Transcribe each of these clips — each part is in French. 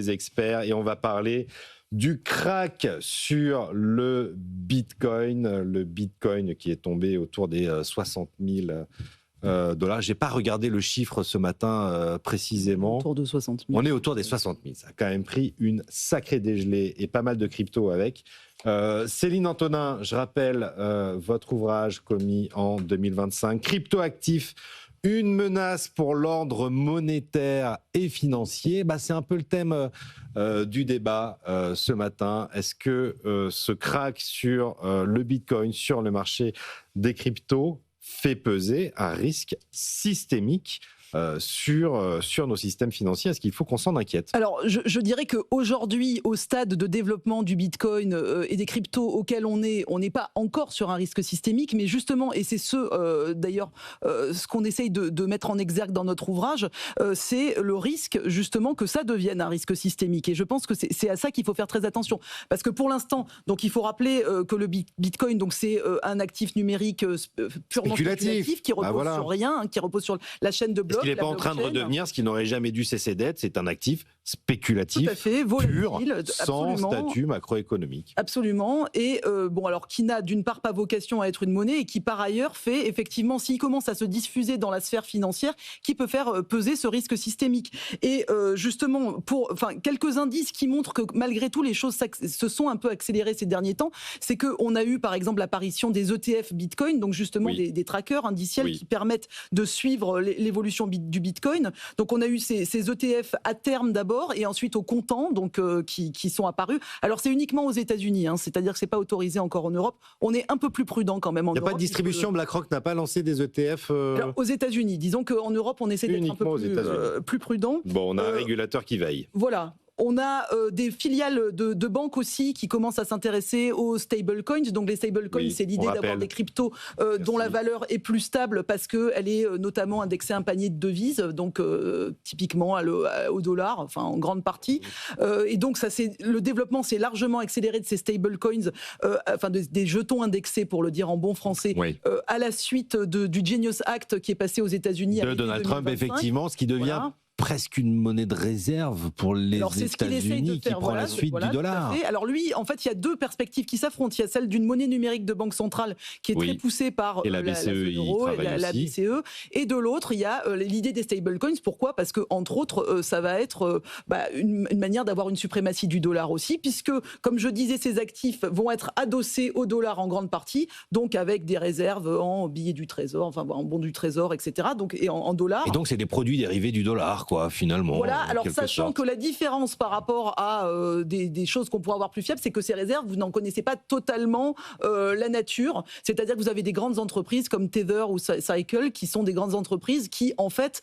Les experts, et on va parler du crack sur le Bitcoin qui est tombé autour des 60 000 dollars. J'ai pas regardé le chiffre ce matin précisément. Autour de 60 000. On est autour des 60 000. Ça a quand même pris une sacrée dégelée et pas mal de crypto avec. Céline Antonin, je rappelle votre ouvrage commis en 2025, Cryptoactifs, une menace pour l'ordre monétaire et financier. C'est un peu le thème du débat ce matin. Est-ce que ce crack sur le Bitcoin, sur le marché des cryptos, fait peser un risque systémique sur nos systèmes financiers? Est-ce qu'il faut qu'on s'en inquiète? Alors, je dirais qu'aujourd'hui, au stade de développement du Bitcoin et des cryptos auxquels on n'est pas encore sur un risque systémique, mais justement, et c'est d'ailleurs ce qu'on essaye de mettre en exergue dans notre ouvrage, c'est le risque justement que ça devienne un risque systémique. Et je pense que c'est à ça qu'il faut faire très attention. Parce que pour l'instant, donc il faut rappeler que le Bitcoin, donc c'est un actif numérique purement spéculatif qui repose sur rien, qui repose sur la chaîne de blocs. Il n'est pas en train de redevenir ce qui n'aurait jamais dû cesser d'être, c'est un actif spéculatif, tout à fait, volatile, pur, sans statut macroéconomique. Absolument, et alors qui n'a d'une part pas vocation à être une monnaie et qui par ailleurs fait effectivement, s'il commence à se diffuser dans la sphère financière, qui peut faire peser ce risque systémique. Et justement, quelques indices qui montrent que malgré tout les choses se sont un peu accélérées ces derniers temps, c'est qu'on a eu par exemple l'apparition des ETF Bitcoin, donc justement des trackers indiciels qui permettent de suivre l'évolution du Bitcoin. Donc on a eu ces ETF à terme d'abord et ensuite au comptant, donc qui sont apparus. Alors c'est uniquement aux États-Unis, c'est-à-dire que c'est pas autorisé encore en Europe. On est un peu plus prudent quand même en Europe. Il n'y a pas de distribution. BlackRock n'a pas lancé des ETF. Alors, aux États-Unis, disons qu'en Europe on essaie d'être un peu plus prudent. Bon, on a un régulateur qui veille. Voilà. On a des filiales de banques aussi qui commencent à s'intéresser aux stablecoins. Donc les stablecoins, c'est l'idée d'avoir des cryptos dont la valeur est plus stable parce qu'elle est notamment indexée à un panier de devises, donc typiquement au dollar, enfin en grande partie. Et donc le développement s'est largement accéléré de ces stablecoins, des jetons indexés pour le dire en bon français, à la suite du Genius Act qui est passé aux États-Unis. De Donald Trump, effectivement, ce qui devient presque une monnaie de réserve pour les États-Unis qui prend la suite du dollar. Alors lui, en fait, il y a deux perspectives qui s'affrontent. Il y a celle d'une monnaie numérique de banque centrale qui est très poussée par la BCE, la BCE, et de l'autre, il y a l'idée des stablecoins. Pourquoi ? Parce que entre autres, ça va être une manière d'avoir une suprématie du dollar aussi, puisque, comme je disais, ces actifs vont être adossés au dollar en grande partie, donc avec des réserves en billets du trésor, en bons du trésor, etc. Donc et en dollars. Et donc c'est des produits dérivés du dollar, finalement. Voilà, alors sachant que la différence par rapport à des choses qu'on pourrait avoir plus fiables, c'est que ces réserves, vous n'en connaissez pas totalement la nature. C'est-à-dire que vous avez des grandes entreprises comme Tether ou Cycle, qui sont des grandes entreprises qui, en fait,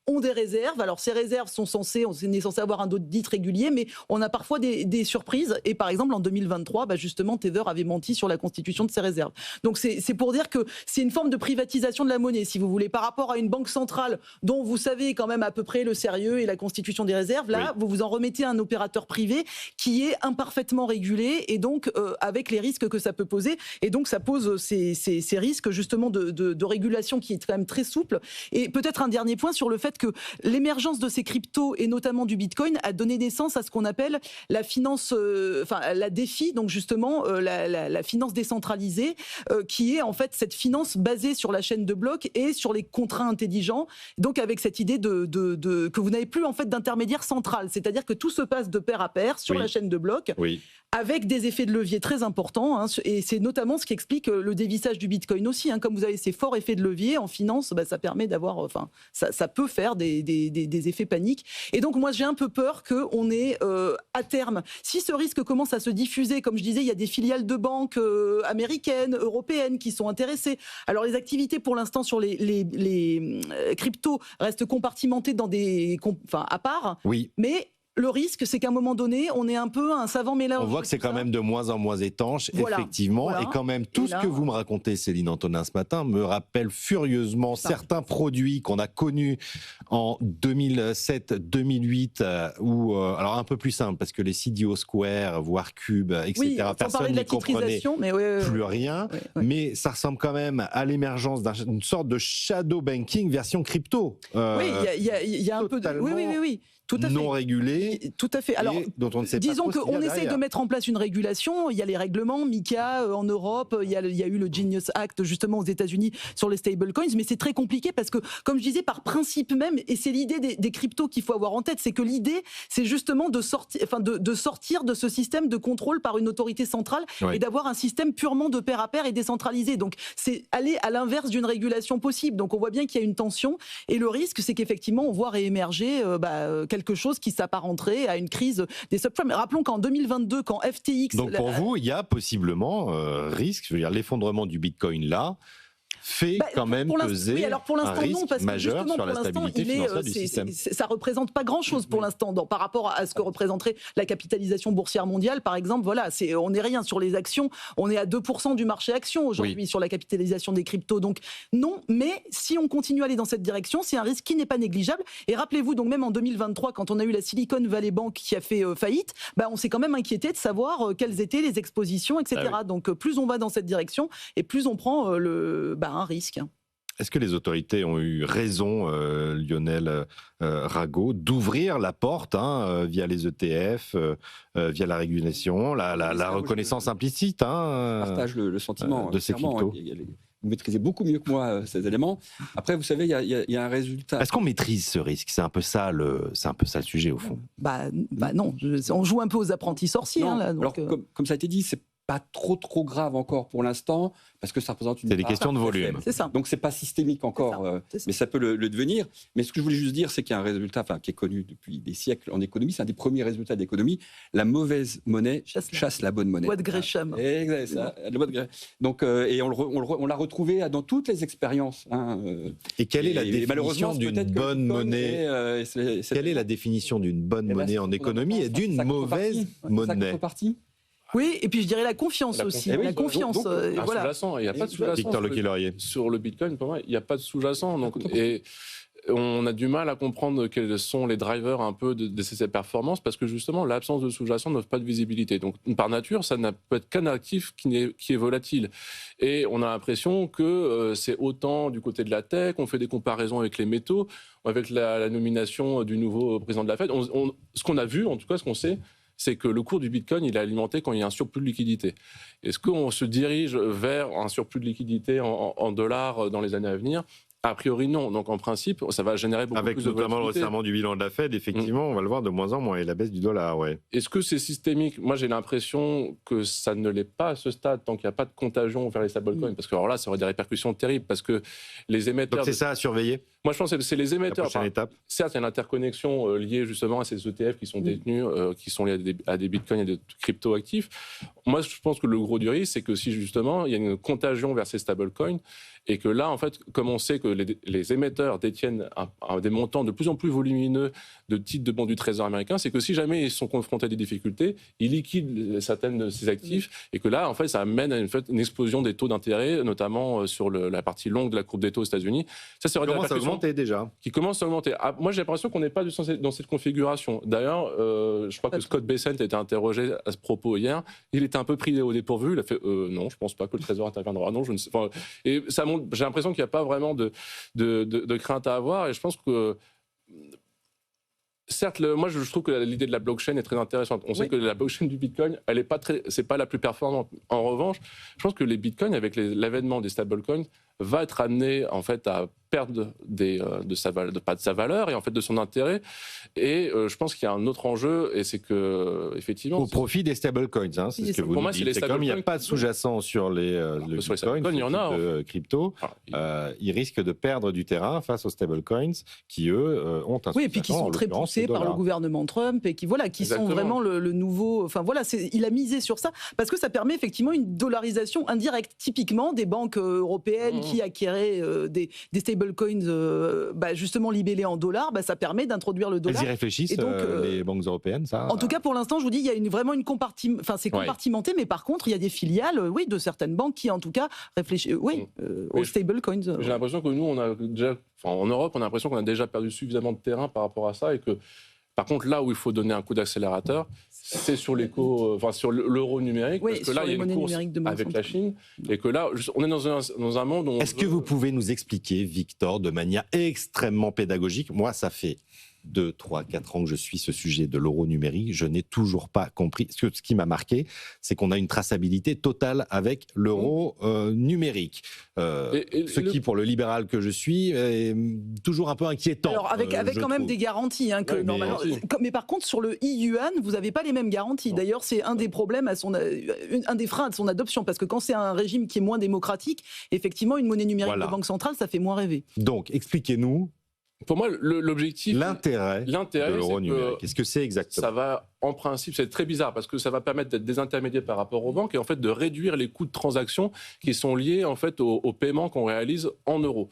ont des réserves. Alors ces réserves on est censé avoir un audit régulier, mais on a parfois des surprises. Et par exemple, en 2023, justement, Tether avait menti sur la constitution de ses réserves. Donc c'est pour dire que c'est une forme de privatisation de la monnaie, si vous voulez, par rapport à une banque centrale dont vous savez quand même à peu près le sérieux et la constitution des réserves. Là, vous vous en remettez à un opérateur privé qui est imparfaitement régulé et donc avec les risques que ça peut poser. Et donc ça pose ces risques justement de régulation qui est quand même très souple. Et peut-être un dernier point sur le fait que l'émergence de ces cryptos et notamment du Bitcoin a donné naissance à ce qu'on appelle la finance, la DeFi, donc justement la finance décentralisée, qui est en fait cette finance basée sur la chaîne de blocs et sur les contrats intelligents. Donc avec cette idée que vous n'avez plus en fait d'intermédiaire central, c'est-à-dire que tout se passe de pair à pair sur la chaîne de blocs, avec des effets de levier très importants, et c'est notamment ce qui explique le dévissage du Bitcoin aussi. Comme vous avez ces forts effets de levier en finance, ça permet d'avoir, ça peut faire des effets paniques. Et donc moi j'ai un peu peur qu'on ait à terme, si ce risque commence à se diffuser, comme je disais, il y a des filiales de banques américaines, européennes qui sont intéressées. Alors les activités pour l'instant sur les cryptos restent compartimentées dans à part, mais le risque, c'est qu'à un moment donné, on est un peu un savant mélange. On voit que c'est quand même de moins en moins étanche, effectivement. Et quand même, tout ce que vous me racontez, Céline Antonin, ce matin, me rappelle furieusement certains produits qu'on a connus en 2007-2008, alors un peu plus simple, parce que les CDO Square, voire Cube, etc., personne n'y comprenait plus rien. Mais ça ressemble quand même à l'émergence d'une sorte de shadow banking version crypto. Il y a un peu de... Oui. Tout à fait. non régulés, Tout à fait. Alors, dont on ne sait pas disons trop ce qu'il y a qu'on essaie derrière. de mettre en place une régulation. Il y a les règlements, MiCA en Europe, il y a eu le Genius Act justement aux États-Unis sur les stablecoins, mais c'est très compliqué parce que, comme je disais, par principe même, et c'est l'idée des cryptos qu'il faut avoir en tête, c'est que l'idée, c'est justement de sortir de ce système de contrôle par une autorité centrale et d'avoir un système purement de pair à pair et décentralisé. Donc, c'est aller à l'inverse d'une régulation possible. Donc, on voit bien qu'il y a une tension et le risque, c'est qu'effectivement, on voit réémerger quelque chose qui s'apparenterait à une crise des subprimes. Rappelons qu'en 2022, quand FTX... Donc pour vous, il y a possiblement risque, je veux dire l'effondrement du Bitcoin là, fait quand même peser un risque majeur sur la stabilité financière du système. Ça représente pas grand-chose pour l'instant par rapport à ce que représenterait la capitalisation boursière mondiale, par exemple. Voilà, on n'est rien sur les actions. On est à 2% du marché action aujourd'hui sur la capitalisation des cryptos. Donc non, mais si on continue à aller dans cette direction, c'est un risque qui n'est pas négligeable. Et rappelez-vous, donc même en 2023, quand on a eu la Silicon Valley Bank qui a fait faillite, on s'est quand même inquiété de savoir quelles étaient les expositions, etc. Ah oui. Donc plus on va dans cette direction et plus on prend un risque. Est-ce que les autorités ont eu raison, Lionel Rago, d'ouvrir la porte via les ETF, via la régulation, la reconnaissance implicite je partage le sentiment de ces cryptos. Vous maîtrisez beaucoup mieux que moi ces éléments. Après, vous savez, il y a un résultat. Est-ce qu'on maîtrise ce risque ? C'est un peu ça le sujet au fond. Non, on joue un peu aux apprentis sorciers. Non, là, donc alors, comme ça a été dit, c'est pas trop grave encore pour l'instant, parce que ça représente une... C'est des questions de volume. C'est ça. Donc c'est pas systémique encore, mais ça peut le devenir. Mais ce que je voulais juste dire, c'est qu'il y a un résultat qui est connu depuis des siècles en économie, c'est un des premiers résultats d'économie. La mauvaise monnaie chasse la bonne monnaie. Loi de Gresham. Exact, ça, la loi de Gresham. Donc, et on l'a retrouvé dans toutes les expériences. Et quelle est la définition d'une bonne monnaie Quelle est la définition d'une bonne monnaie en économie et d'une mauvaise monnaie ? Oui, et puis je dirais la confiance aussi. La confiance. Voilà. Sous-jacent, il n'y a pas de sous-jacent. Victor Lequillerier. Sur le Bitcoin, pour moi, il n'y a pas de sous-jacent. Et on a du mal à comprendre quels sont les drivers un peu de ces performances parce que justement, l'absence de sous-jacent n'offre pas de visibilité. Donc, par nature, ça ne peut être qu'un actif qui est volatile. Et on a l'impression que c'est autant du côté de la tech, on fait des comparaisons avec les métaux, avec la nomination du nouveau président de la Fed. Ce qu'on a vu, en tout cas, ce qu'on sait, c'est que le cours du Bitcoin, il est alimenté quand il y a un surplus de liquidité. Est-ce qu'on se dirige vers un surplus de liquidité en dollars dans les années à venir ? A priori, non. Donc, en principe, ça va générer beaucoup plus de volatilité. Avec notamment le resserrement du bilan de la Fed, effectivement, on va le voir de moins en moins, et la baisse du dollar, Est-ce que c'est systémique ? Moi, j'ai l'impression que ça ne l'est pas à ce stade, tant qu'il n'y a pas de contagion vers les stablecoins. Parce que alors là, ça aurait des répercussions terribles, parce que les émetteurs... Donc, c'est ça à surveiller ? Moi, je pense que c'est les émetteurs. La prochaine étape. Certes, il y a une interconnexion liée justement à ces ETF qui sont détenus, qui sont liés à des bitcoins et des crypto-actifs. Moi, je pense que le gros du risque, c'est que si justement, il y a une contagion vers ces stablecoins, et que là, en fait, comme on sait que les émetteurs détiennent des montants de plus en plus volumineux de titres de bons du Trésor américain, c'est que si jamais ils sont confrontés à des difficultés, ils liquident certaines de ces actifs, et que là, en fait, ça amène à une explosion des taux d'intérêt, notamment sur la partie longue de la courbe des taux aux États-Unis. Ça, c'est déjà. Qui commence à augmenter. Moi, j'ai l'impression qu'on n'est pas dans cette configuration. D'ailleurs, je crois que Scott Bessent a été interrogé à ce propos hier. Il était un peu pris au dépourvu. Il a fait non, je ne pense pas que le Trésor interviendra. Non, je ne sais pas. Et ça montre. J'ai l'impression qu'il n'y a pas vraiment de crainte à avoir. Et je pense que. Certes, moi je trouve que l'idée de la blockchain est très intéressante. On sait que la blockchain du Bitcoin, elle est pas c'est pas la plus performante. En revanche, je pense que les Bitcoins, avec l'avènement des stablecoins, va être amené en fait à perdre pas de sa valeur et en fait de son intérêt. Et je pense qu'il y a un autre enjeu, et c'est que effectivement au profit des stablecoins, c'est ce que vous nous dites. C'est comme il n'y a pas de sous-jacent sur le Bitcoin, il y en a de crypto, ils risquent de perdre du terrain face aux stablecoins qui eux ont un sous-jacent. Oui, et puis qui sont très poussés par le gouvernement Trump et qui sont vraiment le nouveau. Enfin voilà, il a misé sur ça parce que ça permet effectivement une dollarisation indirecte. Typiquement, des banques européennes qui acquéraient des stablecoins justement libellés en dollars, ça permet d'introduire le dollar. Elles y réfléchissent, donc, les banques européennes, ça. En tout cas, pour l'instant, je vous dis, il y a vraiment une c'est compartimenté, mais par contre, il y a des filiales, de certaines banques qui, en tout cas, réfléchissent, aux stablecoins. J'ai l'impression que nous, on a déjà, en Europe, on a l'impression qu'on a déjà perdu suffisamment de terrain par rapport à ça, et que, par contre, là où il faut donner un coup d'accélérateur, c'est sur sur l'euro numérique, parce que là, il y a une course avec la Chine, et que là, on est dans un monde où... Est-ce que vous pouvez nous expliquer, Victor, de manière extrêmement pédagogique, moi, ça fait 2, 3, 4 ans que je suis ce sujet de l'euro numérique, je n'ai toujours pas compris. Ce qui m'a marqué, c'est qu'on a une traçabilité totale avec l'euro numérique. Qui, pour le libéral que je suis, est toujours un peu inquiétant. Alors, avec quand même des garanties. Hein, normalement. Mais par contre, sur le e-yuan, vous n'avez pas les mêmes garanties. Non. D'ailleurs, c'est un des problèmes, un des freins à son adoption, parce que quand c'est un régime qui est moins démocratique, effectivement, une monnaie numérique de banque centrale, ça fait moins rêver. Donc, expliquez-nous. Pour moi, l'objectif... L'intérêt de l'euro numérique. Qu'est-ce que c'est exactement ? Ça va, en principe, c'est très bizarre, parce que ça va permettre d'être désintermédié par rapport aux banques et en fait de réduire les coûts de transaction qui sont liés en fait aux paiements qu'on réalise en euros.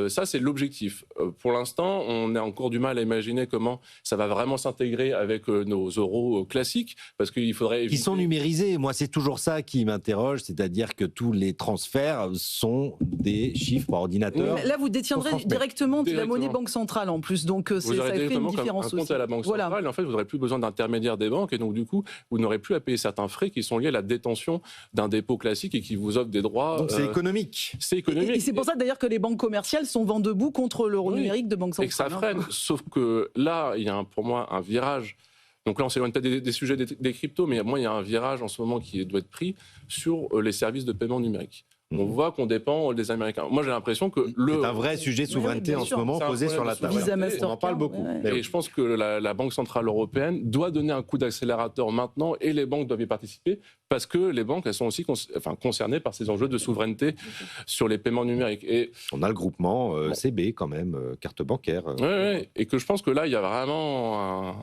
Ça, c'est l'objectif. Pour l'instant, on a encore du mal à imaginer comment ça va vraiment s'intégrer avec nos euros classiques, parce qu'il faudrait éviter... Ils sont numérisés. Moi, c'est toujours ça qui m'interroge, c'est-à-dire que tous les transferts sont des chiffres par ordinateur. Mais là, vous détiendrez directement de la monnaie banque centrale en plus, donc ça fait une différence aussi. Un compte à la banque centrale, et en fait, vous n'aurez plus besoin d'intermédiaire des banques, et donc du coup, vous n'aurez plus à payer certains frais qui sont liés à la détention d'un dépôt classique et qui vous offrent des droits. Donc c'est économique. C'est économique. Et c'est pour ça d'ailleurs que les banques commerciales sont vent debout contre l'euro numérique de banque centrale. Et que ça freine. Sauf que là, il y a pour moi un virage. Donc là, on s'éloigne peut-être des sujets des cryptos, mais moi, il y a un virage en ce moment qui doit être pris sur les services de paiement numérique. On voit qu'on dépend des Américains. Moi, j'ai l'impression que c'est un vrai sujet de souveraineté en ce moment posé sur la table. On en parle beaucoup. Et je pense que la Banque centrale européenne doit donner un coup d'accélérateur maintenant, et les banques doivent y participer, parce que les banques, elles sont aussi concernées par ces enjeux de souveraineté sur les paiements numériques. Et on a le groupement CB quand même, carte bancaire. Oui, et que je pense que là, il y a vraiment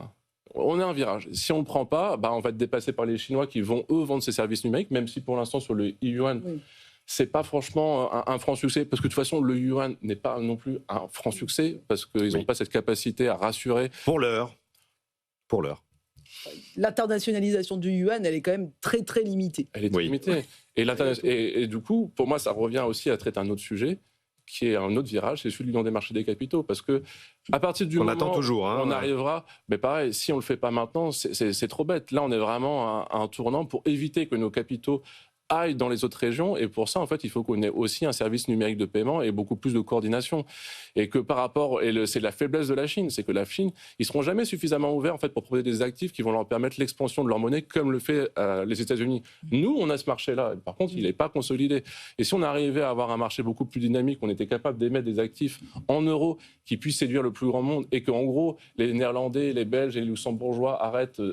on a un virage. Si on ne le prend pas, on va être dépassé par les Chinois qui vont, eux, vendre ces services numériques, même si pour l'instant, sur le e-yuan, c'est pas franchement un franc succès, parce que de toute façon, le yuan n'est pas non plus un franc succès, parce qu'ils n'ont pas cette capacité à rassurer. Pour l'heure. L'internationalisation du yuan, elle est quand même très, très limitée. Elle est très limitée. Et du coup, pour moi, ça revient aussi à traiter un autre sujet, qui est un autre virage, c'est celui de l'union des marchés des capitaux. Parce que à partir du moment attend toujours, où on arrivera, mais pareil, si on ne le fait pas maintenant, c'est trop bête. Là, on est vraiment à un tournant pour éviter que nos capitaux aillent dans les autres régions, et pour ça, en fait, il faut qu'on ait aussi un service numérique de paiement et beaucoup plus de coordination. Et que par rapport, c'est la faiblesse de la Chine, c'est que la Chine, ils seront jamais suffisamment ouverts en fait pour proposer des actifs qui vont leur permettre l'expansion de leur monnaie, comme le fait les États-Unis. Nous, on a ce marché-là. Par contre, il n'est pas consolidé. Et si on arrivait à avoir un marché beaucoup plus dynamique, on était capable d'émettre des actifs en euros qui puissent séduire le plus grand monde, et qu'en gros, les Néerlandais, les Belges et les Luxembourgeois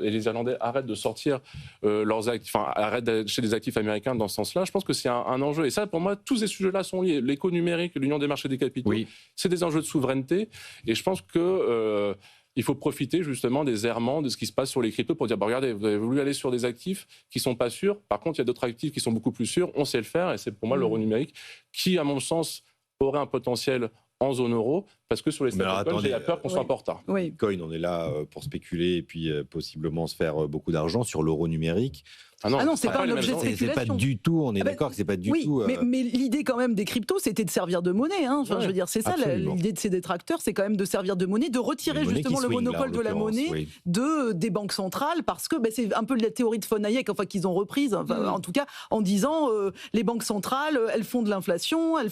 et les Irlandais arrêtent de sortir leurs actifs, arrêtent d'acheter des actifs américains dans ce sens-là, je pense que c'est un enjeu. Et ça, pour moi, tous ces sujets-là sont liés. L'éco numérique, l'union des marchés des capitaux, c'est des enjeux de souveraineté. Et je pense que il faut profiter justement des errements de ce qui se passe sur les cryptos pour dire, regardez, vous avez voulu aller sur des actifs qui ne sont pas sûrs. Par contre, il y a d'autres actifs qui sont beaucoup plus sûrs. On sait le faire. Et c'est pour moi l'euro numérique qui, à mon sens, aurait un potentiel en zone euro, parce que sur les stablecoins, j'ai la peur qu'on soit en retard. Bitcoin, on est là pour spéculer et puis possiblement se faire beaucoup d'argent sur l'euro numérique. Ah non, c'est pas un objet de spéculation. C'est pas du tout, on est d'accord que c'est pas du tout... Mais l'idée quand même des cryptos, c'était de servir de monnaie. Je veux dire, c'est ça l'idée de ces détracteurs, c'est quand même de servir de monnaie, de retirer justement le monopole de la monnaie des banques centrales, parce que c'est un peu la théorie de von Hayek, qu'ils ont reprise, en tout cas, en disant les banques centrales, elles font de l'inflation, elles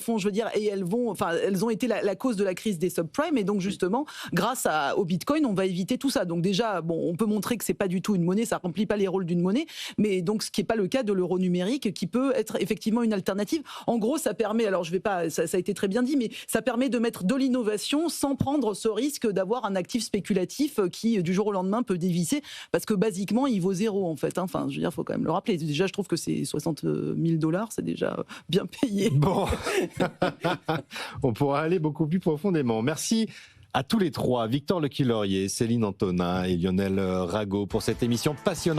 ont été la cause de la crise des subprimes, et donc justement, grâce au Bitcoin, on va éviter tout ça. Donc déjà, on peut montrer que c'est pas du tout une monnaie, ça remplit pas les rôles d'une monnaie, mais donc ce qui n'est pas le cas de l'euro numérique, qui peut être effectivement une alternative. En gros, ça permet, alors je vais pas, ça a été très bien dit, mais ça permet de mettre de l'innovation sans prendre ce risque d'avoir un actif spéculatif qui, du jour au lendemain, peut dévisser, parce que basiquement, il vaut zéro, en fait. Enfin, je veux dire, il faut quand même le rappeler. Déjà, je trouve que c'est $60,000, c'est déjà bien payé. Bon, on pourra aller beaucoup plus profondément. Merci à tous les trois, Victor Lequi-Laurier, Céline Antonin et Lionel Rago, pour cette émission passionnante.